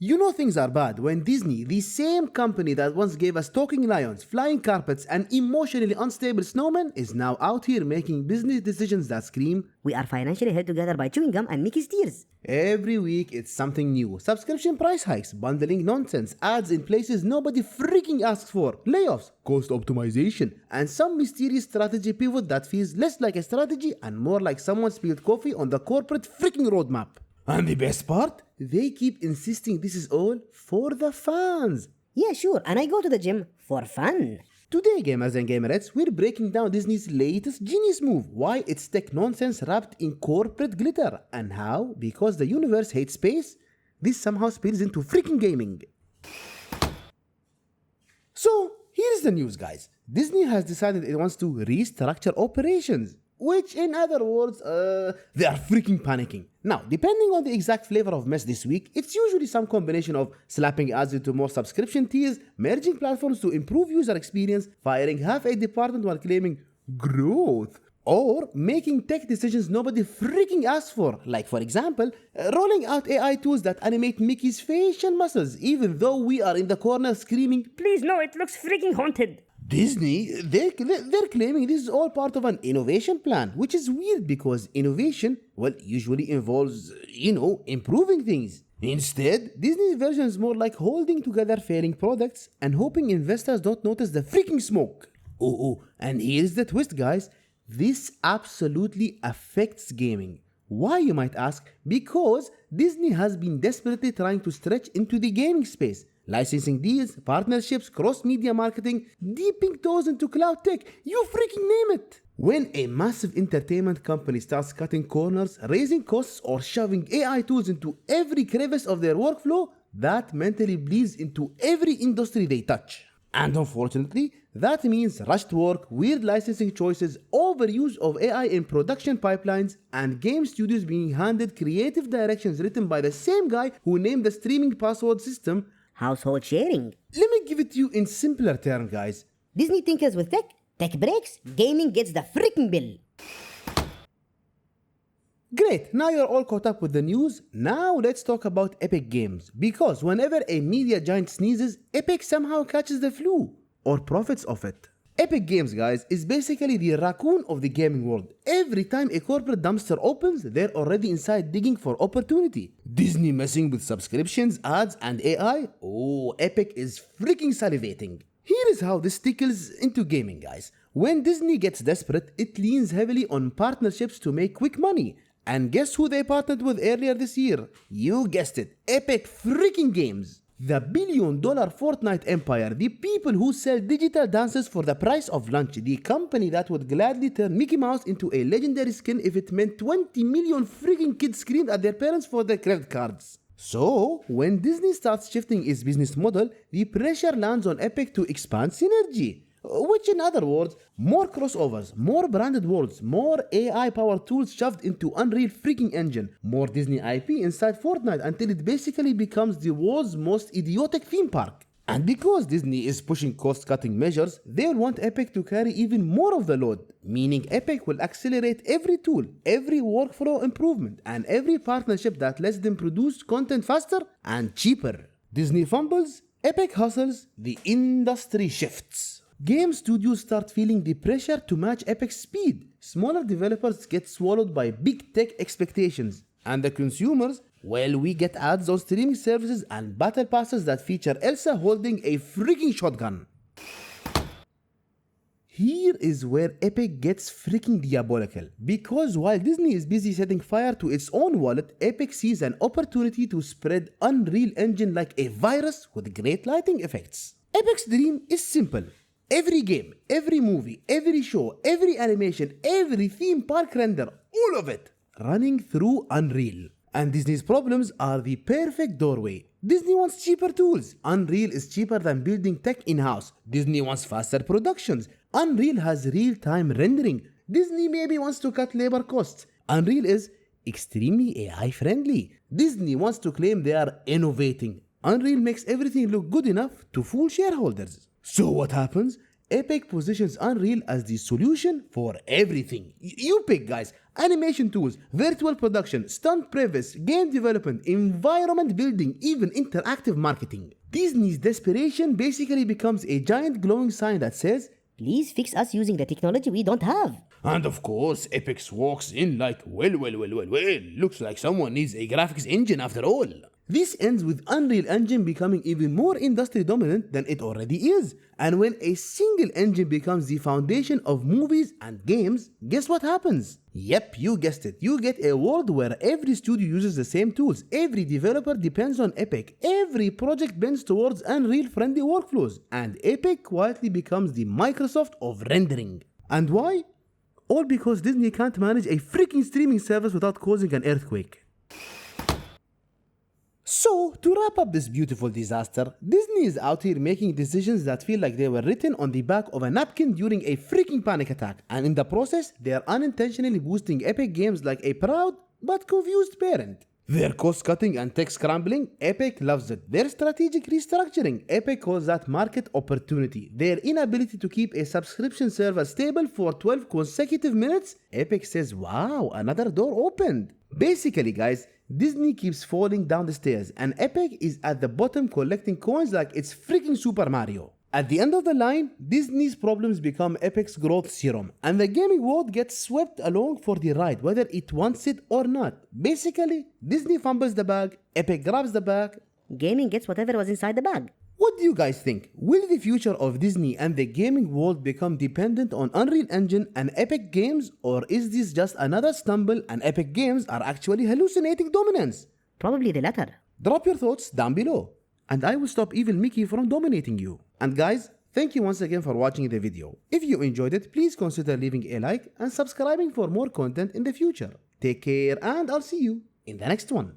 You know things are bad when Disney, the same company that once gave us talking lions, flying carpets, and emotionally unstable snowmen, is now out here making business decisions that scream, "We are financially held together by chewing gum and Mickey's tears." Every week it's something new. Subscription price hikes, bundling nonsense, ads in places nobody freaking asks for, layoffs, cost optimization, and some mysterious strategy pivot that feels less like a strategy and more like someone spilled coffee on the corporate freaking roadmap. And the best part? They keep insisting this is all for the fans. Yeah, sure, and I go to the gym for fun. Today, gamers and gamerettes, we're breaking down Disney's latest genius move, why it's tech nonsense wrapped in corporate glitter, and how, because the universe hates space, this somehow spills into freaking gaming. So, here's the news, guys. Disney has decided it wants to restructure operations. Which, in other words, they are freaking panicking. Now, depending on the exact flavor of mess this week, it's usually some combination of slapping ads into more subscription tiers, merging platforms to improve user experience, firing half a department while claiming growth, or making tech decisions nobody freaking asked for, like for example, rolling out AI tools that animate Mickey's facial muscles, even though we are in the corner screaming, "Please no, it looks freaking haunted." Disney, they're claiming this is all part of an innovation plan, which is weird because innovation, well, usually involves, improving things. Instead, Disney's version is more like holding together failing products and hoping investors don't notice the freaking smoke. Oh, and here's the twist, guys. This absolutely affects gaming. Why, you might ask? Because Disney has been desperately trying to stretch into the gaming space. Licensing deals, partnerships, cross-media marketing, dipping toes into cloud tech, you freaking name it. When a massive entertainment company starts cutting corners, raising costs, or shoving AI tools into every crevice of their workflow, that mentally bleeds into every industry they touch. And unfortunately, that means rushed work, weird licensing choices, overuse of AI in production pipelines, and game studios being handed creative directions written by the same guy who named the streaming password system Household sharing. Let me give it to you in simpler terms, guys. Disney tinkers with tech, tech breaks, gaming gets the freaking bill. Great, now you're all caught up with the news. Now let's talk about Epic Games. Because whenever a media giant sneezes, Epic somehow catches the flu or profits off it. Epic Games, guys, is basically the raccoon of the gaming world. Every time a corporate dumpster opens, they're already inside digging for opportunity. Disney messing with subscriptions, ads, and AI? Oh, Epic is freaking salivating. Here is how this tickles into gaming, guys. When Disney gets desperate, it leans heavily on partnerships to make quick money. And guess who they partnered with earlier this year? You guessed it, Epic freaking Games. The billion-dollar Fortnite empire, the people who sell digital dances for the price of lunch, the company that would gladly turn Mickey Mouse into a legendary skin if it meant 20 million freaking kids screamed at their parents for their credit cards. So, when Disney starts shifting its business model, the pressure lands on Epic to expand synergy. Which, in other words, more crossovers, more branded worlds, more AI-powered tools shoved into Unreal freaking Engine, more Disney IP inside Fortnite until it basically becomes the world's most idiotic theme park. And because Disney is pushing cost-cutting measures, they'll want Epic to carry even more of the load, meaning Epic will accelerate every tool, every workflow improvement, and every partnership that lets them produce content faster and cheaper. Disney fumbles, Epic hustles, the industry shifts. Game studios start feeling the pressure to match Epic's speed. Smaller developers get swallowed by big tech expectations. And the consumers, well, we get ads on streaming services and battle passes that feature Elsa holding a freaking shotgun. Here is where Epic gets freaking diabolical. Because while Disney is busy setting fire to its own wallet, Epic sees an opportunity to spread Unreal Engine like a virus with great lighting effects. Epic's dream is simple. Every game, every movie, every show, every animation, every theme park render, all of it running through Unreal. And Disney's problems are the perfect doorway. Disney wants cheaper tools. Unreal is cheaper than building tech in-house. Disney wants faster productions. Unreal has real-time rendering. Disney maybe wants to cut labor costs. Unreal is extremely AI-friendly. Disney wants to claim they are innovating. Unreal makes everything look good enough to fool shareholders. So what happens? Epic positions Unreal as the solution for everything. You pick, guys. Animation tools, virtual production, stunt previs, game development, environment building, even interactive marketing. Disney's desperation basically becomes a giant glowing sign that says, Please fix us using the technology we don't have. and of course, Epic walks in like, well, looks like someone needs a graphics engine after all. This ends with Unreal Engine becoming even more industry dominant than it already is. And when a single engine becomes the foundation of movies and games, guess what happens? Yep, you guessed it. You get a world where every studio uses the same tools, every developer depends on Epic, every project bends towards Unreal-friendly workflows, and Epic quietly becomes the Microsoft of rendering. And why? All because Disney can't manage a freaking streaming service without causing an earthquake. So, to wrap up this beautiful disaster, Disney is out here making decisions that feel like they were written on the back of a napkin during a freaking panic attack, and in the process, they are unintentionally boosting Epic Games like a proud but confused parent. Their cost cutting and tech scrambling, Epic loves it. Their strategic restructuring, Epic calls that market opportunity. Their inability to keep a subscription service stable for 12 consecutive minutes, Epic says, wow, another door opened. Basically, guys, Disney keeps falling down the stairs and Epic is at the bottom collecting coins like it's freaking Super Mario. At the end of the line, Disney's problems become Epic's growth serum and the gaming world gets swept along for the ride whether it wants it or not. Basically, Disney fumbles the bag, Epic grabs the bag. Gaming gets whatever was inside the bag. What do you guys think? Will the future of Disney and the gaming world become dependent on Unreal Engine and Epic Games, or is this just another stumble and Epic Games are actually hallucinating dominance? Probably the latter. Drop your thoughts down below, and I will stop Evil Mickey from dominating you. And guys, thank you once again for watching the video. If you enjoyed it, please consider leaving a like and subscribing for more content in the future. Take care and I'll see you in the next one.